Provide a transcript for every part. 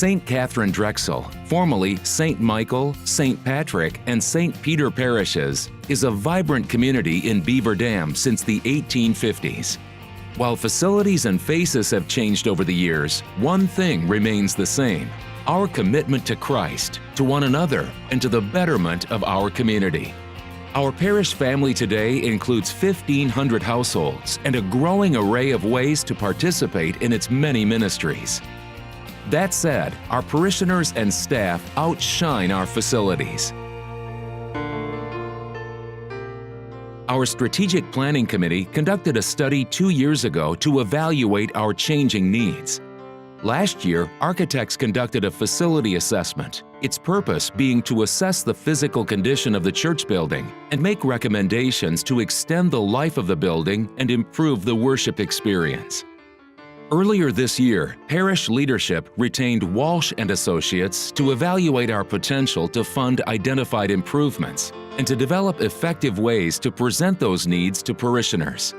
St. Katharine Drexel, formerly St. Michael, St. Patrick, and St. Peter parishes, is a vibrant community in Beaver Dam since the 1850s. While facilities and faces have changed over the years, one thing remains the same: our commitment to Christ, to one another, and to the betterment of our community. Our parish family today includes 1,500 households and a growing array of ways to participate in its many ministries. That said, our parishioners and staff outshine our facilities. Our Strategic Planning Committee conducted a study 2 years ago to evaluate our changing needs. Last year, architects conducted a facility assessment, its purpose being to assess the physical condition of the church building and make recommendations to extend the life of the building and improve the worship experience. Earlier this year, parish leadership retained Walsh & Associates to evaluate our potential to fund identified improvements and to develop effective ways to present those needs to parishioners.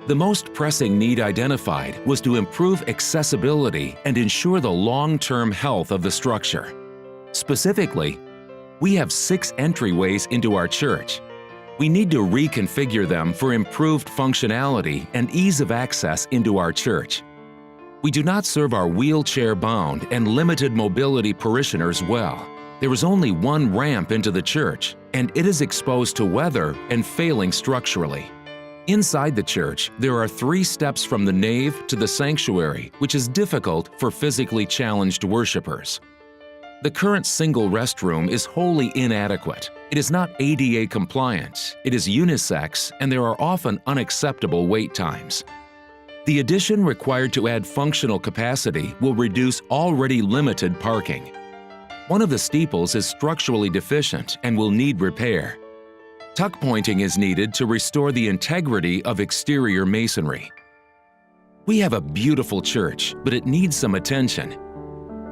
The most pressing need identified was to improve accessibility and ensure the long-term health of the structure. Specifically, we have 6 entryways into our church. We need to reconfigure them for improved functionality and ease of access into our church. We do not serve our wheelchair-bound and limited mobility parishioners well. There is only one ramp into the church, and it is exposed to weather and failing structurally. Inside the church, there are 3 steps from the nave to the sanctuary, which is difficult for physically challenged worshipers. The current single restroom is wholly inadequate. It is not ADA compliant, it is unisex, and there are often unacceptable wait times. The addition required to add functional capacity will reduce already limited parking. One of the steeples is structurally deficient and will need repair. Tuck pointing is needed to restore the integrity of exterior masonry. We have a beautiful church, but it needs some attention.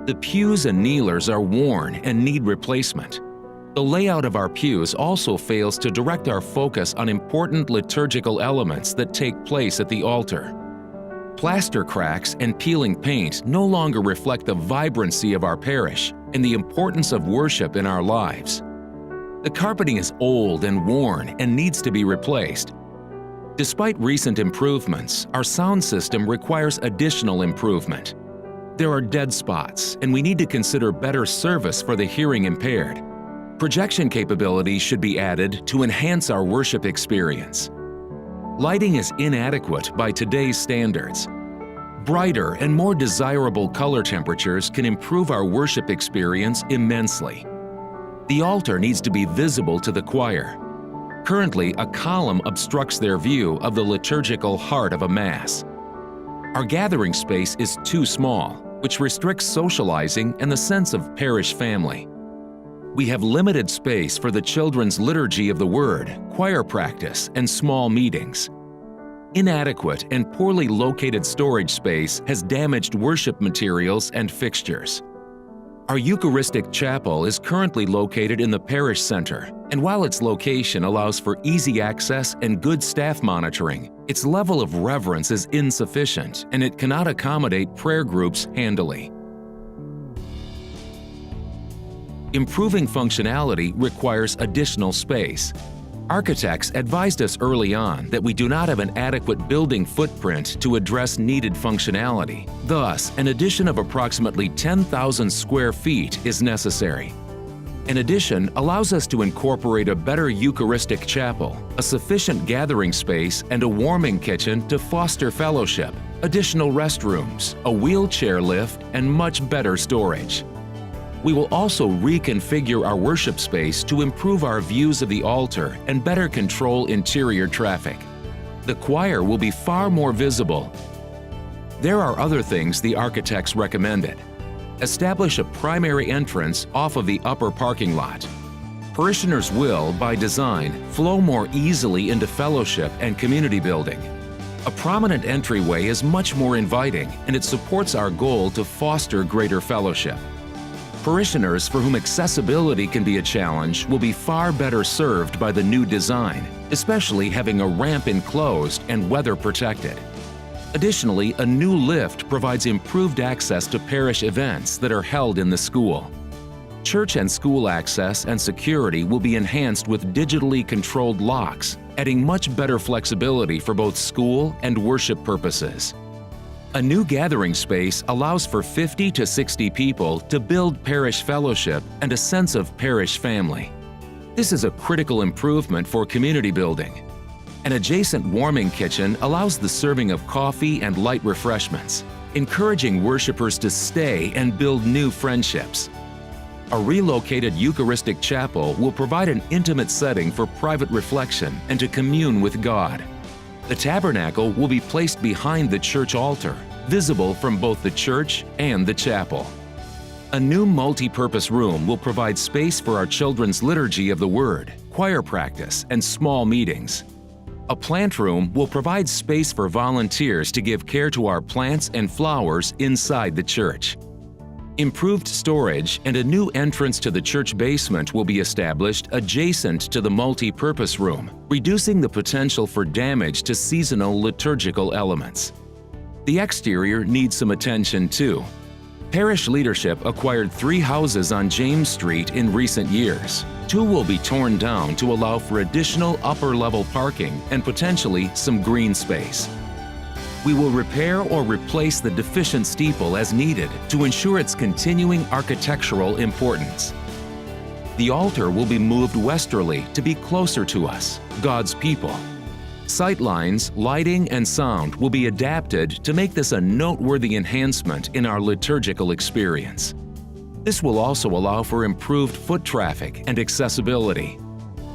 The pews and kneelers are worn and need replacement. The layout of our pews also fails to direct our focus on important liturgical elements that take place at the altar. Plaster cracks and peeling paint no longer reflect the vibrancy of our parish and the importance of worship in our lives. The carpeting is old and worn and needs to be replaced. Despite recent improvements, our sound system requires additional improvement. There are dead spots, and we need to consider better service for the hearing impaired. Projection capabilities should be added to enhance our worship experience. Lighting is inadequate by today's standards. Brighter and more desirable color temperatures can improve our worship experience immensely. The altar needs to be visible to the choir. Currently, a column obstructs their view of the liturgical heart of a Mass. Our gathering space is too small, which restricts socializing and the sense of parish family. We have limited space for the children's liturgy of the Word, choir practice, and small meetings. Inadequate and poorly located storage space has damaged worship materials and fixtures. Our Eucharistic chapel is currently located in the parish center, and while its location allows for easy access and good staff monitoring, its level of reverence is insufficient and it cannot accommodate prayer groups handily. Improving functionality requires additional space. Architects advised us early on that we do not have an adequate building footprint to address needed functionality. Thus, an addition of approximately 10,000 square feet is necessary. An addition allows us to incorporate a better Eucharistic chapel, a sufficient gathering space, and a warming kitchen to foster fellowship, additional restrooms, a wheelchair lift, and much better storage. We will also reconfigure our worship space to improve our views of the altar and better control interior traffic. The choir will be far more visible. There are other things the architects recommended. Establish a primary entrance off of the upper parking lot. Parishioners will, by design, flow more easily into fellowship and community building. A prominent entryway is much more inviting, and it supports our goal to foster greater fellowship. Parishioners for whom accessibility can be a challenge will be far better served by the new design, especially having a ramp enclosed and weather protected. Additionally, a new lift provides improved access to parish events that are held in the school. Church and school access and security will be enhanced with digitally controlled locks, adding much better flexibility for both school and worship purposes. A new gathering space allows for 50 to 60 people to build parish fellowship and a sense of parish family. This is a critical improvement for community building. An adjacent warming kitchen allows the serving of coffee and light refreshments, encouraging worshipers to stay and build new friendships. A relocated Eucharistic chapel will provide an intimate setting for private reflection and to commune with God. The tabernacle will be placed behind the church altar, visible from both the church and the chapel. A new multi-purpose room will provide space for our children's liturgy of the Word, choir practice, and small meetings. A plant room will provide space for volunteers to give care to our plants and flowers inside the church. Improved storage and a new entrance to the church basement will be established adjacent to the multi-purpose room, reducing the potential for damage to seasonal liturgical elements. The exterior needs some attention too. Parish leadership acquired 3 houses on James Street in recent years. 2 will be torn down to allow for additional upper-level parking and potentially some green space. We will repair or replace the deficient steeple as needed to ensure its continuing architectural importance. The altar will be moved westerly to be closer to us, God's people. Sightlines, lighting, and sound will be adapted to make this a noteworthy enhancement in our liturgical experience. This will also allow for improved foot traffic and accessibility.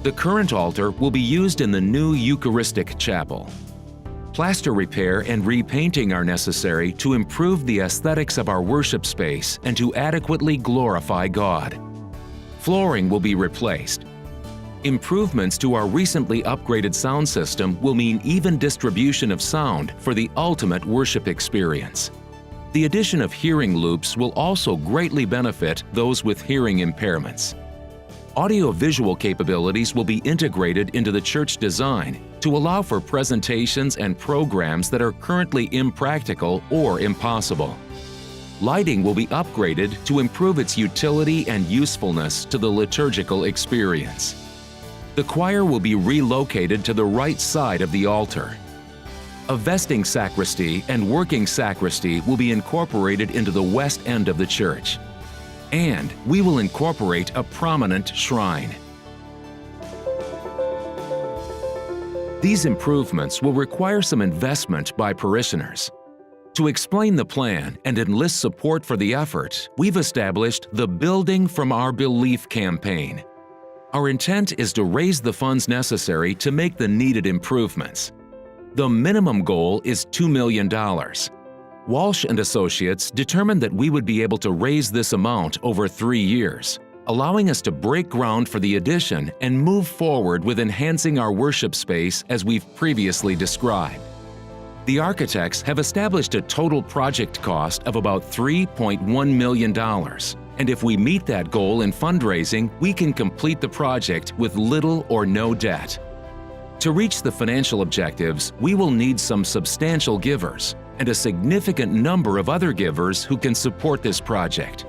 The current altar will be used in the new Eucharistic chapel. Plaster repair and repainting are necessary to improve the aesthetics of our worship space and to adequately glorify God. Flooring will be replaced. Improvements to our recently upgraded sound system will mean even distribution of sound for the ultimate worship experience. The addition of hearing loops will also greatly benefit those with hearing impairments. Audio-visual capabilities will be integrated into the church design to allow for presentations and programs that are currently impractical or impossible. Lighting will be upgraded to improve its utility and usefulness to the liturgical experience. The choir will be relocated to the right side of the altar. A vesting sacristy and working sacristy will be incorporated into the west end of the church. And we will incorporate a prominent shrine. These improvements will require some investment by parishioners. To explain the plan and enlist support for the effort, we've established the Building from Our Belief campaign. Our intent is to raise the funds necessary to make the needed improvements. The minimum goal is $2 million. Walsh and Associates determined that we would be able to raise this amount over 3 years, allowing us to break ground for the addition and move forward with enhancing our worship space as we've previously described. The architects have established a total project cost of about $3.1 million. And if we meet that goal in fundraising, we can complete the project with little or no debt. To reach the financial objectives, we will need some substantial givers and a significant number of other givers who can support this project.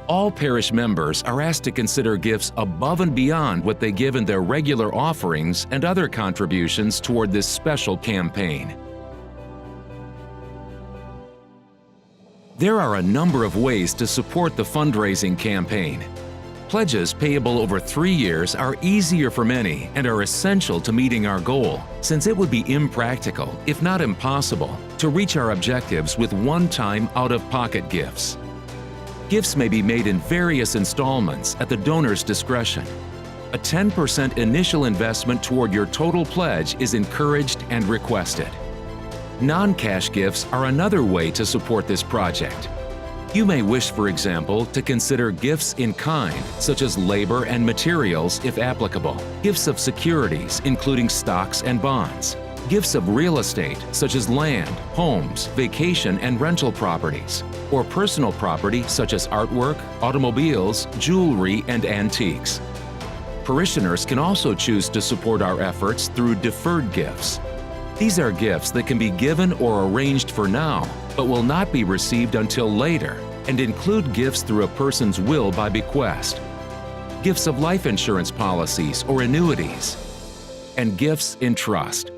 All parish members are asked to consider gifts above and beyond what they give in their regular offerings and other contributions toward this special campaign. There are a number of ways to support the fundraising campaign. Pledges payable over 3 years are easier for many and are essential to meeting our goal, since it would be impractical, if not impossible, to reach our objectives with one-time out-of-pocket gifts. Gifts may be made in various installments at the donor's discretion. A 10% initial investment toward your total pledge is encouraged and requested. Non-cash gifts are another way to support this project. You may wish, for example, to consider gifts in kind, such as labor and materials if applicable, gifts of securities, including stocks and bonds, gifts of real estate, such as land, homes, vacation and rental properties, or personal property such as artwork, automobiles, jewelry, and antiques. Parishioners can also choose to support our efforts through deferred gifts. These are gifts that can be given or arranged for now, but will not be received until later, and include gifts through a person's will by bequest, gifts of life insurance policies or annuities, and gifts in trust.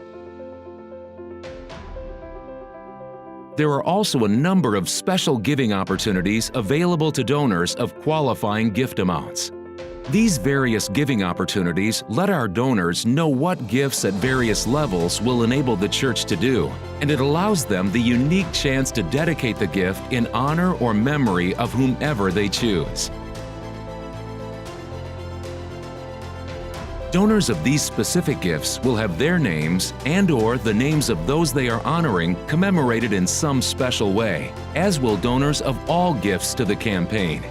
There are also a number of special giving opportunities available to donors of qualifying gift amounts. These various giving opportunities let our donors know what gifts at various levels will enable the church to do, and it allows them the unique chance to dedicate the gift in honor or memory of whomever they choose. Donors of these specific gifts will have their names and/or the names of those they are honoring commemorated in some special way, as will donors of all gifts to the campaign.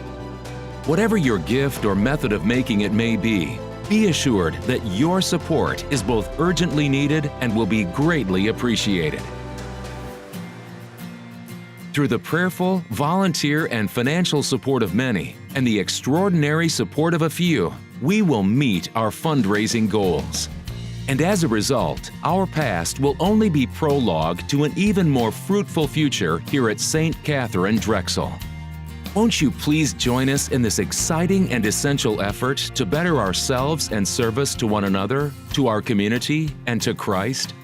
Whatever your gift or method of making it may be assured that your support is both urgently needed and will be greatly appreciated. Through the prayerful, volunteer, and financial support of many, and the extraordinary support of a few, we will meet our fundraising goals. And as a result, our past will only be prologue to an even more fruitful future here at St. Katharine Drexel. Won't you please join us in this exciting and essential effort to better ourselves and service to one another, to our community, and to Christ?